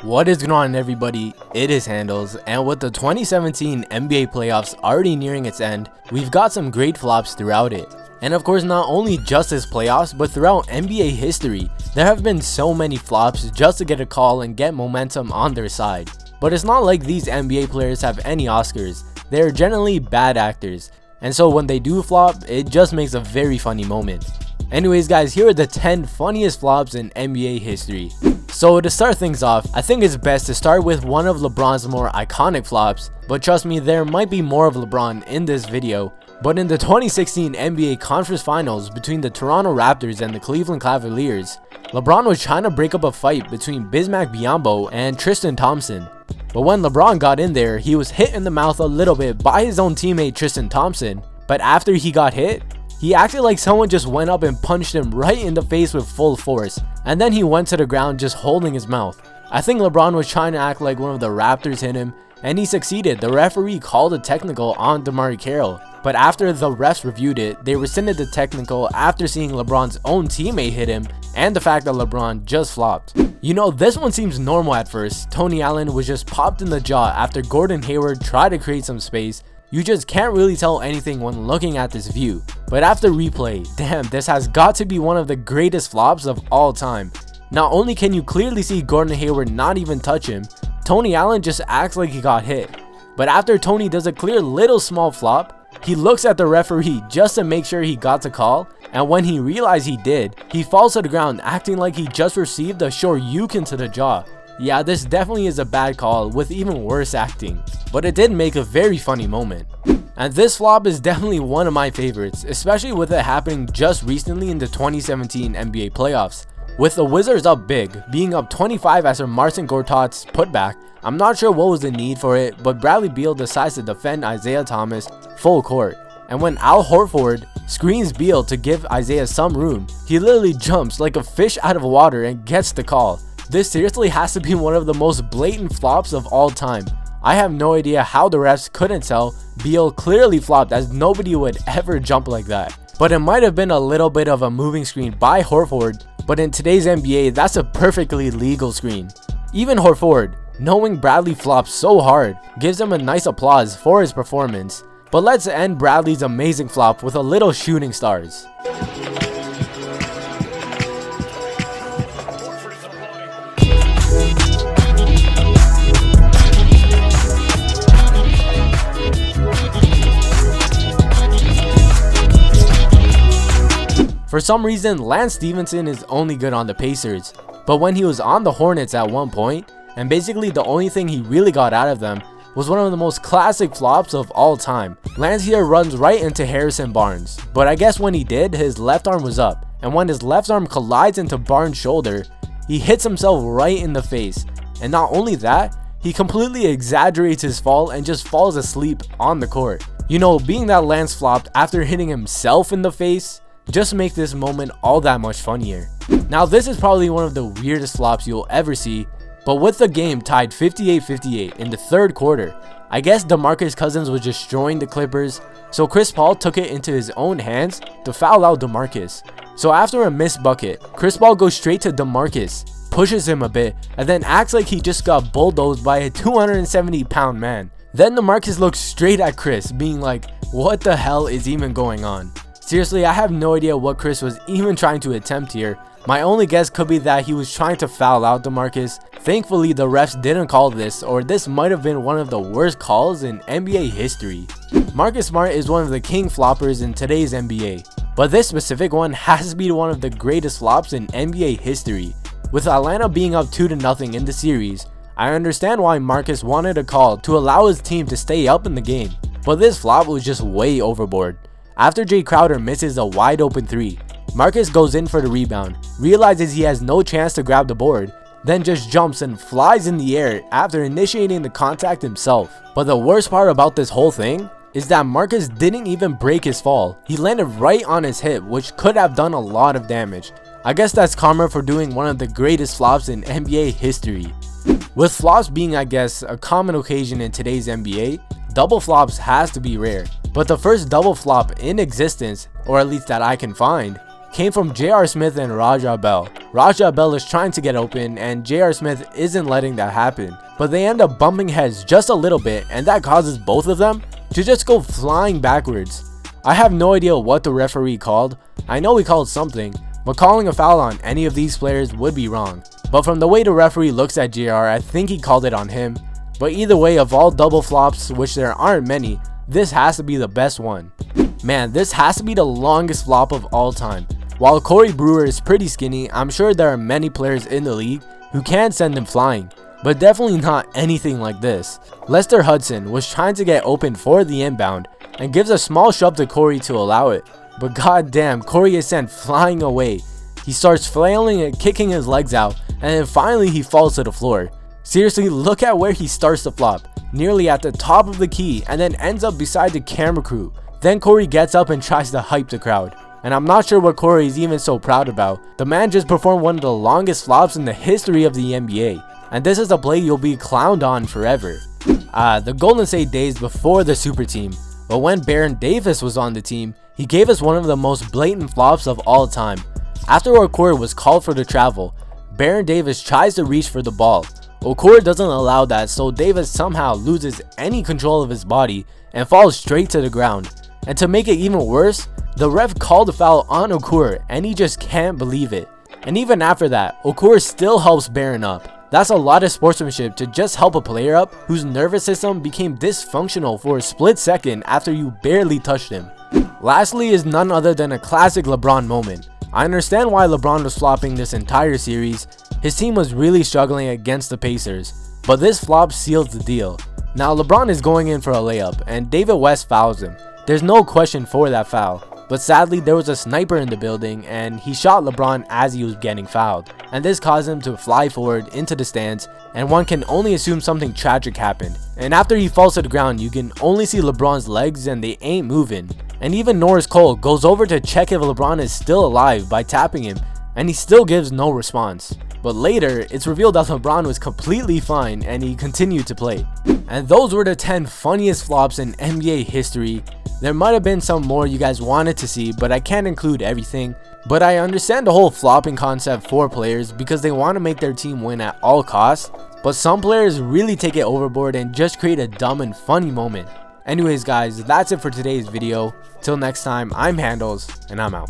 What is going on, everybody? It is Handles, and with the 2017 NBA playoffs already nearing its end, we've got some great flops throughout it. And of course, not only just this playoffs, but throughout NBA history, there have been so many flops just to get a call and get momentum on their side. But it's not like these NBA players have any Oscars. They are generally bad actors, and so when they do flop, it just makes a very funny moment. Anyways guys, here are the 10 funniest flops in NBA history. So to start things off, I think it's best to start with one of LeBron's more iconic flops, but trust me, there might be more of LeBron in this video. But in the 2016 NBA Conference Finals between the Toronto Raptors and the Cleveland Cavaliers, LeBron was trying to break up a fight between Bismack Biyombo and Tristan Thompson. But when LeBron got in there, he was hit in the mouth a little bit by his own teammate Tristan Thompson. But after he got hit, he acted like someone just went up and punched him right in the face with full force, and then he went to the ground just holding his mouth. I think LeBron was trying to act like one of the Raptors hit him, and he succeeded. The referee called a technical on DeMar Carroll, but after the refs reviewed it, they rescinded the technical after seeing LeBron's own teammate hit him and the fact that LeBron just flopped. You know, this one seems normal at first. Tony Allen was just popped in the jaw after Gordon Hayward tried to create some space. You just can't really tell anything when looking at this view. But after replay, damn, this has got to be one of the greatest flops of all time. Not only can you clearly see Gordon Hayward not even touch him, Tony Allen just acts like he got hit. But after Tony does a clear little small flop, he looks at the referee just to make sure he got the call, and when he realized he did, he falls to the ground acting like he just received a shoryuken to the jaw. Yeah, this definitely is a bad call with even worse acting, but it did make a very funny moment. And this flop is definitely one of my favorites, especially with it happening just recently in the 2017 NBA playoffs. With the Wizards up big, being up 25 after Marcin Gortat's putback, I'm not sure what was the need for it, but Bradley Beal decides to defend Isaiah Thomas full court. And when Al Horford screens Beal to give Isaiah some room, he literally jumps like a fish out of water and gets the call. This seriously has to be one of the most blatant flops of all time. I have no idea how the refs couldn't tell Beal clearly flopped, as nobody would ever jump like that. But it might have been a little bit of a moving screen by Horford, but in today's NBA, that's a perfectly legal screen. Even Horford, knowing Bradley flopped so hard, gives him a nice applause for his performance. But let's end Bradley's amazing flop with a little shooting stars. For some reason, Lance Stephenson is only good on the Pacers, but when he was on the Hornets at one point, and basically the only thing he really got out of them was one of the most classic flops of all time. Lance here runs right into Harrison Barnes, but I guess when he did, his left arm was up, and when his left arm collides into Barnes' shoulder, he hits himself right in the face. And not only that, he completely exaggerates his fall and just falls asleep on the court. You know, being that Lance flopped after hitting himself in the face just make this moment all that much funnier. Now this is probably one of the weirdest flops you'll ever see, but with the game tied 58-58 in the third quarter, I guess DeMarcus Cousins was destroying the Clippers, so Chris Paul took it into his own hands to foul out DeMarcus. So after a missed bucket, Chris Paul goes straight to DeMarcus, pushes him a bit, and then acts like he just got bulldozed by a 270-pound man. Then DeMarcus looks straight at Chris, being like, what the hell is even going on? Seriously, I have no idea what Chris was even trying to attempt here. My only guess could be that he was trying to foul out DeMarcus. Thankfully, the refs didn't call this, or this might have been one of the worst calls in NBA history. Marcus Smart is one of the king floppers in today's NBA, but this specific one has to be one of the greatest flops in NBA history. With Atlanta being up 2-0 in the series, I understand why Marcus wanted a call to allow his team to stay up in the game, but this flop was just way overboard. After Jay Crowder misses a wide open 3, Marcus goes in for the rebound, realizes he has no chance to grab the board, then just jumps and flies in the air after initiating the contact himself. But the worst part about this whole thing is that Marcus didn't even break his fall. He landed right on his hip, which could have done a lot of damage. I guess that's karma for doing one of the greatest flops in NBA history. With flops being, I guess, a common occasion in today's NBA, double flops has to be rare. But the first double flop in existence, or at least that I can find, came from J.R. Smith and Raja Bell. Raja Bell is trying to get open and J.R. Smith isn't letting that happen, but they end up bumping heads just a little bit, and that causes both of them to just go flying backwards. I have no idea what the referee called. I know he called something, but calling a foul on any of these players would be wrong. But from the way the referee looks at JR, I think he called it on him. But either way, of all double flops, which there aren't many, this has to be the best one. Man, this has to be the longest flop of all time. While Cory Brewer is pretty skinny, I'm sure there are many players in the league who can send him flying, but definitely not anything like this. Lester Hudson was trying to get open for the inbound and gives a small shove to Cory to allow it, but goddamn, Cory is sent flying away. He starts flailing and kicking his legs out, and then finally he falls to the floor. Seriously, look at where he starts to flop, nearly at the top of the key, and then ends up beside the camera crew. Then Cory gets up and tries to hype the crowd, and I'm not sure what Cory is even so proud about. The man just performed one of the longest flops in the history of the NBA, and this is a play you'll be clowned on forever. The Golden State days before the super team, but when Baron Davis was on the team, he gave us one of the most blatant flops of all time. After Okoro was called for the travel, Baron Davis tries to reach for the ball. Okoro doesn't allow that, so Davis somehow loses any control of his body and falls straight to the ground. And to make it even worse, the ref called a foul on Okoro and he just can't believe it. And even after that, Okoro still helps Baron up. That's a lot of sportsmanship to just help a player up whose nervous system became dysfunctional for a split second after you barely touched him. Lastly is none other than a classic LeBron moment. I understand why LeBron was flopping this entire series. His team was really struggling against the Pacers, but this flop seals the deal. Now LeBron is going in for a layup and David West fouls him. There's no question for that foul, but sadly there was a sniper in the building and he shot LeBron as he was getting fouled, and this caused him to fly forward into the stands, and one can only assume something tragic happened. And after he falls to the ground, you can only see LeBron's legs and they ain't moving. And even Norris Cole goes over to check if LeBron is still alive by tapping him, and he still gives no response. But later, it's revealed that LeBron was completely fine and he continued to play. And those were the 10 funniest flops in NBA history. There might have been some more you guys wanted to see, but I can't include everything. But I understand the whole flopping concept for players because they want to make their team win at all costs. But some players really take it overboard and just create a dumb and funny moment. Anyways guys, that's it for today's video. Till next time, I'm Handles, and I'm out.